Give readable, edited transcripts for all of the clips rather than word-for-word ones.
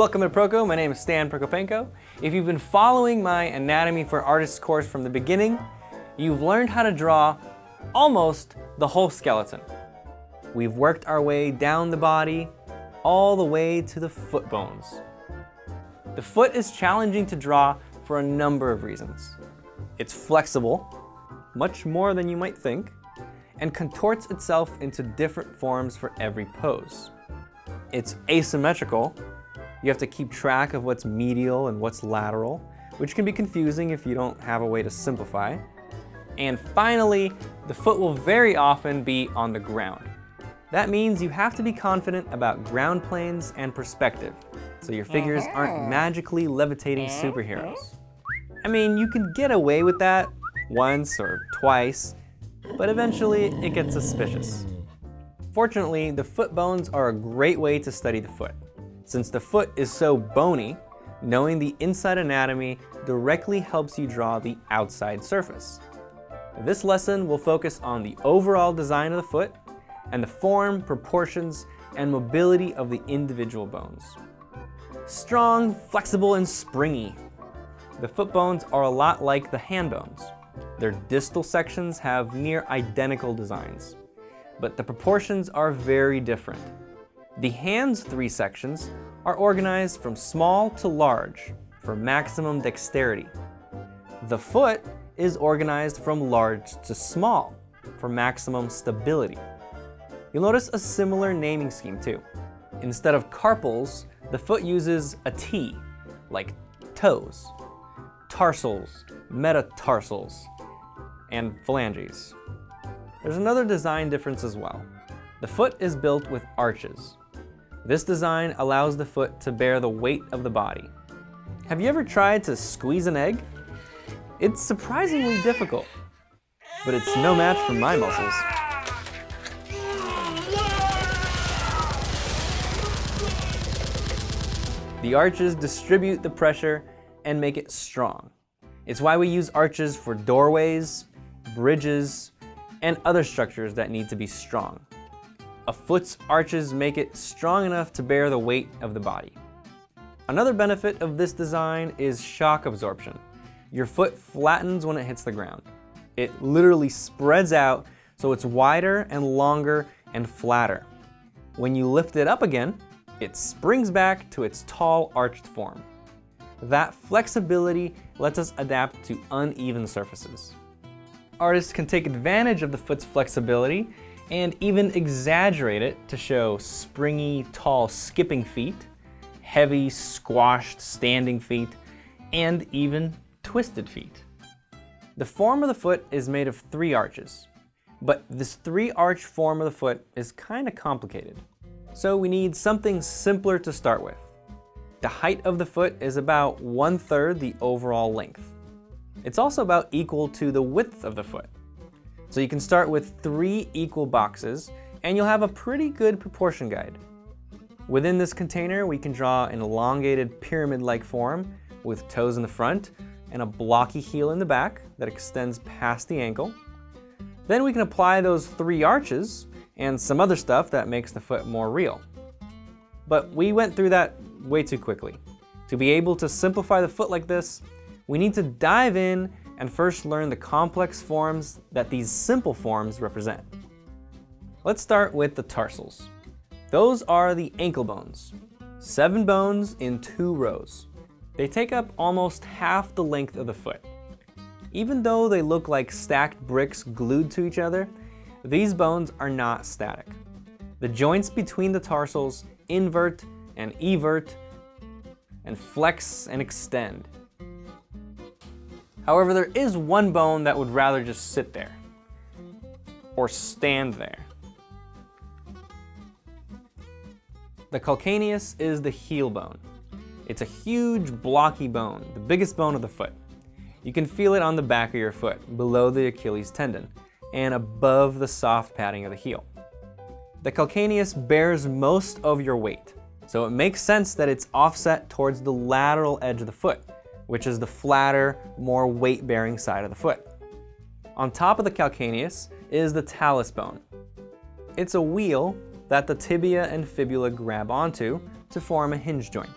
welcome to Proko. My name is Prokopenko. If you've been following my Anatomy for Artists course from the beginning, you've learned how to draw almost the whole skeleton. We've worked our way down the body, all the way to the foot bones. The foot is challenging to draw for a number of reasons. It's flexible, much more than you might think, and contorts itself into different forms for every pose. It's asymmetrical. You have to keep track of what's medial and what's lateral, which can be confusing if you don't have a way to simplify. And finally, the foot will very often be on the ground. That means you have to be confident about ground planes and perspective, so your figures aren't magically levitating superheroes. I mean, you can get away with that once or twice, but eventually it gets suspicious. Fortunately, the foot bones are a great way to study the foot. Since the foot is so bony, knowing the inside anatomy directly helps you draw the outside surface. This lesson will focus on the overall design of the foot and the form, proportions, and mobility of the individual bones. Strong, flexible, and springy. The foot bones are a lot like the hand bones. Their distal sections have near identical designs, but the proportions are very different. The hand's three sections are organized from small to large for maximum dexterity. The foot is organized from large to small for maximum stability. You'll notice a similar naming scheme too. Instead of carpals, the foot uses a T, like toes, tarsals, metatarsals, and phalanges. There's another design difference as well. The foot is built with arches. This design allows the foot to bear the weight of the body. Have you ever tried to squeeze an egg? It's surprisingly difficult, but it's no match for my muscles. The arches distribute the pressure and make it strong. It's why we use arches for doorways, bridges, and other structures that need to be strong. A foot's arches make it strong enough to bear the weight of the body. Another benefit of this design is shock absorption. Your foot flattens when it hits the ground. It literally spreads out so it's wider and longer and flatter. When you lift it up again, it springs back to its tall arched form. That flexibility lets us adapt to uneven surfaces. Artists can take advantage of the foot's flexibility and even exaggerate it to show springy, tall, skipping feet, heavy, squashed, standing feet, and even twisted feet. The form of the foot is made of three arches, but this three-arch form of the foot is kind of complicated. So we need something simpler to start with. The height of the foot is about 1/3 the overall length. It's also about equal to the width of the foot. So you can start with 3 equal boxes and you'll have a pretty good proportion guide. Within this container, we can draw an elongated pyramid-like form with toes in the front and a blocky heel in the back that extends past the ankle. Then we can apply those 3 arches and some other stuff that makes the foot more real. But we went through that way too quickly. To be able to simplify the foot like this, we need to dive in and first learn the complex forms that these simple forms represent. Let's start with the tarsals. Those are the ankle bones. 7 bones in 2 rows. They take up almost half the length of the foot. Even though they look like stacked bricks glued to each other, these bones are not static. The joints between the tarsals invert and evert and flex and extend. However, there is one bone that would rather just sit there or stand there. The calcaneus is the heel bone. It's a huge blocky bone, the biggest bone of the foot. You can feel it on the back of your foot, below the Achilles tendon, and above the soft padding of the heel. The calcaneus bears most of your weight, so it makes sense that it's offset towards the lateral edge of the foot, which is the flatter, more weight-bearing side of the foot. On top of the calcaneus is the talus bone. It's a wheel that the tibia and fibula grab onto to form a hinge joint.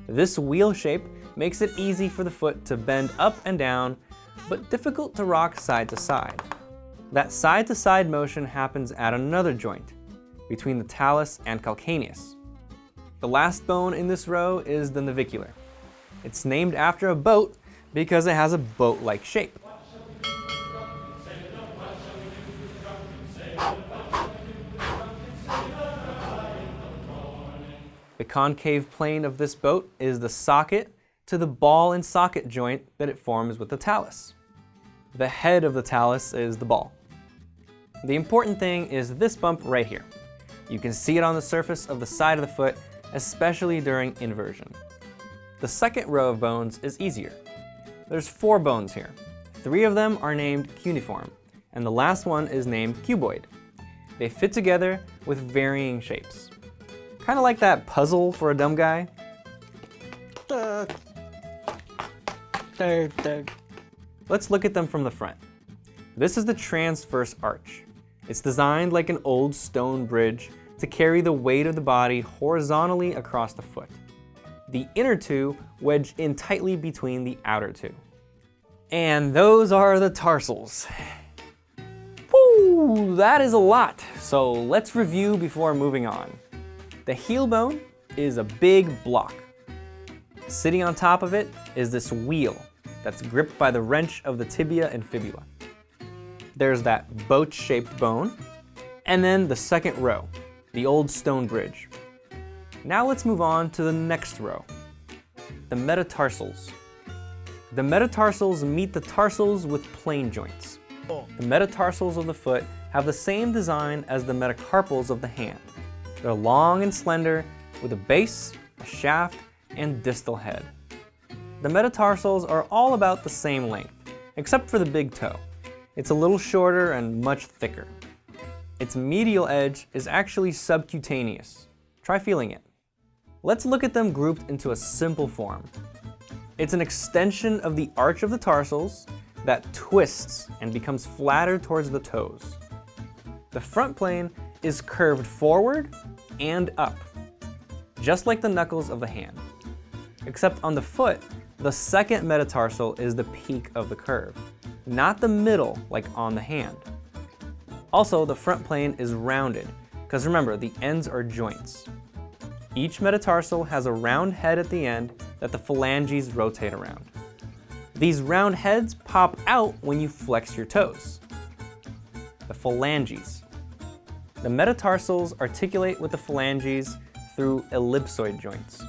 This wheel shape makes it easy for the foot to bend up and down, but difficult to rock side to side. That side to side motion happens at another joint, between the talus and calcaneus. The last bone in this row is the navicular. It's named after a boat because it has a boat-like shape. The concave plane of this boat is the socket to the ball and socket joint that it forms with the talus. The head of the talus is the ball. The important thing is this bump right here. You can see it on the surface of the side of the foot, especially during inversion. The second row of bones is easier. There's 4 bones here. 3 of them are named cuneiform, and the last one is named cuboid. They fit together with varying shapes. Kind of like that puzzle for a dumb guy. Let's look at them from the front. This is the transverse arch. It's designed like an old stone bridge to carry the weight of the body horizontally across the foot. The inner 2 wedge in tightly between the outer 2. And those are the tarsals. Woo, that is a lot. So let's review before moving on. The heel bone is a big block. Sitting on top of it is this wheel that's gripped by the wrench of the tibia and fibula. There's that boat-shaped bone, and then the second row, the old stone bridge. Now let's move on to the next row, the metatarsals. The metatarsals meet the tarsals with plane joints. The metatarsals of the foot have the same design as the metacarpals of the hand. They're long and slender with a base, a shaft, and distal head. The metatarsals are all about the same length, except for the big toe. It's a little shorter and much thicker. Its medial edge is actually subcutaneous. Try feeling it. Let's look at them grouped into a simple form. It's an extension of the arch of the tarsals that twists and becomes flatter towards the toes. The front plane is curved forward and up, just like the knuckles of the hand. Except on the foot, the second metatarsal is the peak of the curve, not the middle like on the hand. Also, the front plane is rounded, because remember, the ends are joints. Each metatarsal has a round head at the end that the phalanges rotate around. These round heads pop out when you flex your toes. The phalanges. The metatarsals articulate with the phalanges through ellipsoid joints.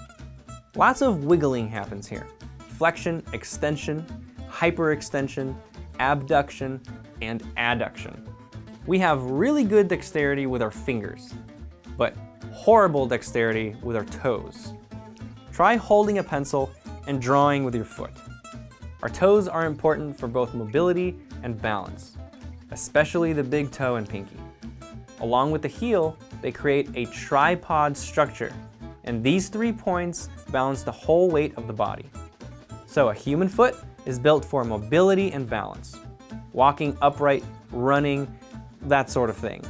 Lots of wiggling happens here. Flexion, extension, hyperextension, abduction, and adduction. We have really good dexterity with our fingers, but horrible dexterity with our toes. Try holding a pencil and drawing with your foot. Our toes are important for both mobility and balance, especially the big toe and pinky. Along with the heel, they create a tripod structure, and these 3 points balance the whole weight of the body. So a human foot is built for mobility and balance, walking upright, running, that sort of thing.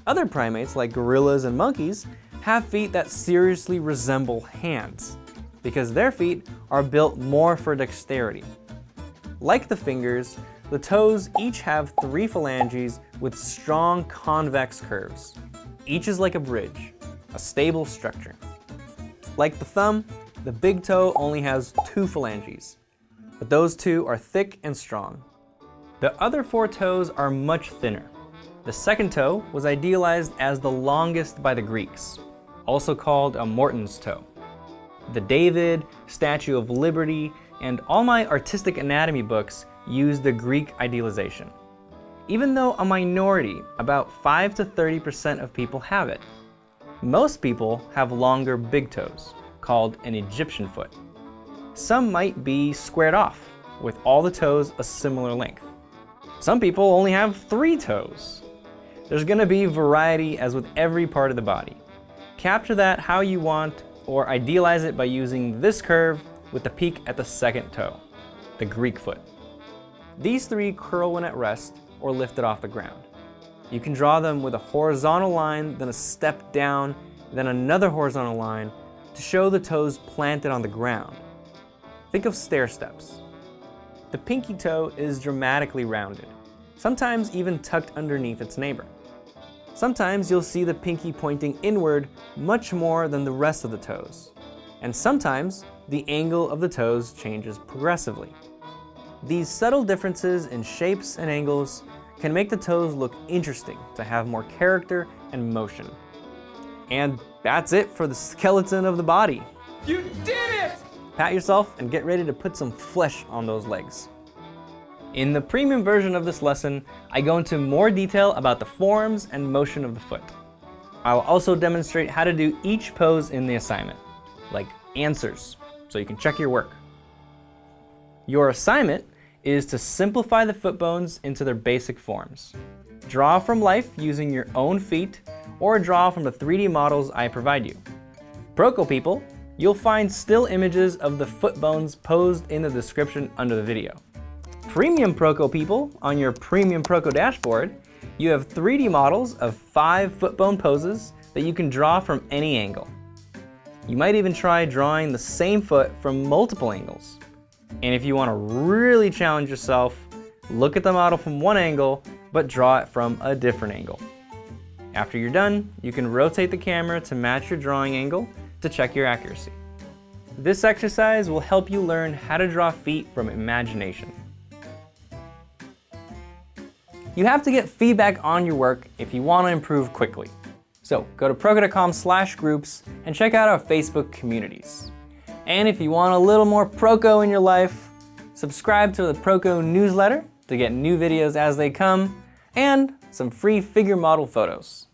Other primates, like gorillas and monkeys, have feet that seriously resemble hands, because their feet are built more for dexterity. Like the fingers, the toes each have 3 phalanges with strong convex curves. Each is like a bridge, a stable structure. Like the thumb, the big toe only has 2 phalanges, but those 2 are thick and strong. The other 4 toes are much thinner. The second toe was idealized as the longest by the Greeks, also called a Morton's toe. The David, Statue of Liberty, and all my artistic anatomy books use the Greek idealization. Even though a minority, about 5 to 30% of people have it. Most people have longer big toes, called an Egyptian foot. Some might be squared off, with all the toes a similar length. Some people only have 3 toes. There's gonna be variety as with every part of the body. Capture that how you want, or idealize it by using this curve with the peak at the second toe, the Greek foot. These 3 curl when at rest or lifted off the ground. You can draw them with a horizontal line, then a step down, then another horizontal line, to show the toes planted on the ground. Think of stair steps. The pinky toe is dramatically rounded, sometimes even tucked underneath its neighbor. Sometimes you'll see the pinky pointing inward much more than the rest of the toes. And sometimes the angle of the toes changes progressively. These subtle differences in shapes and angles can make the toes look interesting to have more character and motion. And that's it for the skeleton of the body. You did it! Pat yourself and get ready to put some flesh on those legs. In the premium version of this lesson, I go into more detail about the forms and motion of the foot. I'll also demonstrate how to do each pose in the assignment, like answers, so you can check your work. Your assignment is to simplify the foot bones into their basic forms. Draw from life using your own feet, or draw from the 3D models I provide you. Proko people, you'll find still images of the foot bones posed in the description under the video. Premium Proko people, on your Premium Proko dashboard, you have 3D models of 5 foot bone poses that you can draw from any angle. You might even try drawing the same foot from multiple angles. And if you want to really challenge yourself, look at the model from one angle, but draw it from a different angle. After you're done, you can rotate the camera to match your drawing angle to check your accuracy. This exercise will help you learn how to draw feet from imagination. You have to get feedback on your work if you want to improve quickly. So go to proko.com/groups and check out our Facebook communities. And if you want a little more Proko in your life, subscribe to the Proko newsletter to get new videos as they come, and some free figure model photos.